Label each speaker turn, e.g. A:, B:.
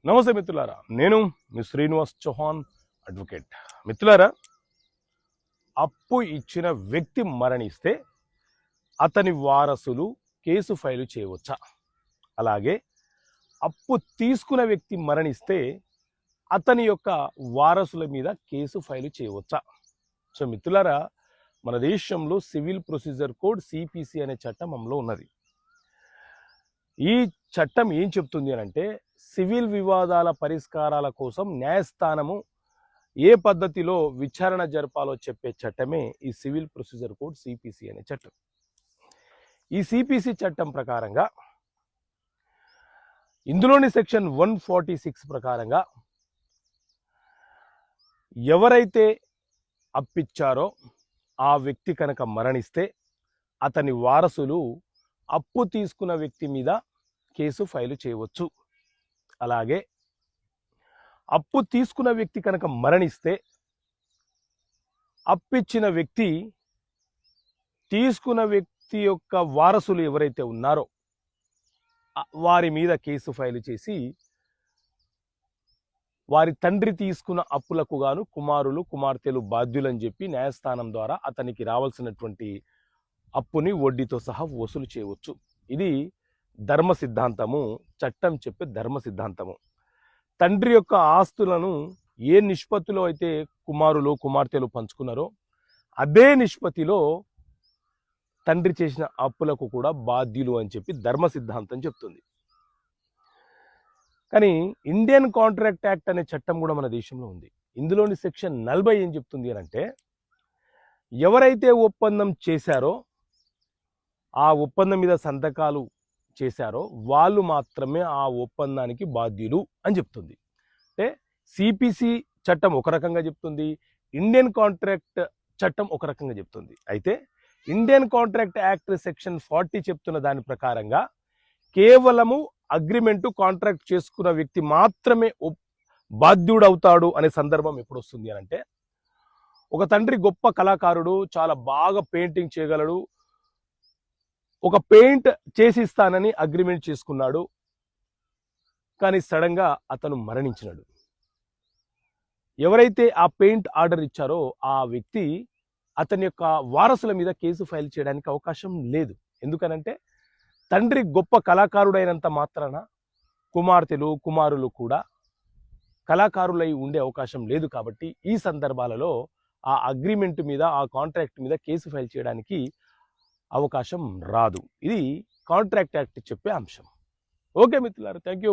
A: నమస్తే మిత్రులారా, నేను మీ శ్రీనివాస్ చౌహాన్ అడ్వకేట్. మిత్రులారా, అప్పు ఇచ్చిన వ్యక్తి మరణిస్తే అతని వారసులు కేసు ఫైలు చేయవచ్చా? అలాగే అప్పు తీసుకున్న వ్యక్తి మరణిస్తే అతని యొక్క వారసుల మీద కేసు ఫైలు చేయవచ్చా? సో మిత్రులారా, మన దేశంలో సివిల్ ప్రొసీజర్ కోడ్ సిపిసి అనే చట్టం అమలులో ఉన్నది. ఈ చట్టం ఏం చెప్తుంది అని అంటే, సివిల్ వివాదాల పరిష్కారాల కోసం న్యాయస్థానము ఏ పద్ధతిలో విచారణ జరపాలో చెప్పే చట్టమే ఈ సివిల్ ప్రొసీజర్ కోడ్ సిపిసి అనే చట్టం. ఈ సిపిసి చట్టం ప్రకారంగా ఇందులోని సెక్షన్ 146 ప్రకారంగా ఎవరైతే అప్పిచ్చారో ఆ వ్యక్తి కనుక మరణిస్తే అతని వారసులు అప్పు తీసుకున్న వ్యక్తి మీద కేసు ఫైలు చేయవచ్చు. అలాగే అప్పు తీసుకున్న వ్యక్తి కనుక మరణిస్తే అప్పిచ్చిన వ్యక్తి తీసుకున్న వ్యక్తి యొక్క వారసులు ఎవరైతే ఉన్నారో వారి మీద కేసు ఫైలు చేసి వారి తండ్రి తీసుకున్న అప్పులకు గాను కుమారులు కుమార్తెలు బాధ్యులని చెప్పి న్యాయస్థానం ద్వారా అతనికి రావాల్సినటువంటి అప్పుని వడ్డీతో సహా వసూలు చేయవచ్చు. ఇది ధర్మ సిద్ధాంతము, చట్టం చెప్పే ధర్మ సిద్ధాంతము. తండ్రి యొక్క ఆస్తులను ఏ నిష్పత్తిలో అయితే కుమారులు కుమార్తెలు పంచుకున్నారో అదే నిష్పత్తిలో తండ్రి చేసిన అప్పులకు కూడా బాధ్యులు అని చెప్పి ధర్మ సిద్ధాంతం చెప్తుంది. కానీ ఇండియన్ కాంట్రాక్ట్ యాక్ట్ అనే చట్టం కూడా మన దేశంలో ఉంది. ఇందులోని సెక్షన్ 40 ఏం చెప్తుంది అని అంటే, ఎవరైతే ఒప్పందం చేశారో ఆ ఒప్పందం మీద సంతకాలు చేశారో వాళ్ళు మాత్రమే ఆ ఒప్పందానికి బాధ్యులు అని చెప్తుంది. అంటే సిపిసి చట్టం ఒక రకంగా చెప్తుంది, ఇండియన్ కాంట్రాక్ట్ చట్టం ఒక రకంగా చెప్తుంది. అయితే ఇండియన్ కాంట్రాక్ట్ యాక్ట్ సెక్షన్ 40 చెప్తున్న దాని ప్రకారంగా కేవలము అగ్రిమెంటు కాంట్రాక్ట్ చేసుకున్న వ్యక్తి మాత్రమే బాధ్యుడవుతాడు అనే సందర్భం ఎప్పుడు వస్తుంది అని అంటే, ఒక తండ్రి గొప్ప కళాకారుడు, చాలా బాగా పెయింటింగ్ చేయగలడు, ఒక పెయింట్ చేసిస్తానని అగ్రిమెంట్ చేసుకున్నాడు, కానీ సడన్గా అతను మరణించినాడు. ఎవరైతే ఆ పెయింట్ ఆర్డర్ ఇచ్చారో ఆ వ్యక్తి అతని యొక్క వారసుల మీద కేసు ఫైల్ చేయడానికి అవకాశం లేదు. ఎందుకనంటే తండ్రి గొప్ప కళాకారుడైనంత మాత్రాన కుమార్తెలు కుమారులు కూడా కళాకారులై ఉండే అవకాశం లేదు. కాబట్టి ఈ సందర్భాలలో ఆ అగ్రిమెంట్ మీద, ఆ కాంట్రాక్ట్ మీద కేసు ఫైల్ చేయడానికి అవకాశం రాదు. ఇది కాంట్రాక్ట్ యాక్ట్ చెప్పే అంశం. ఓకే మిత్రులారా, థ్యాంక్ యూ.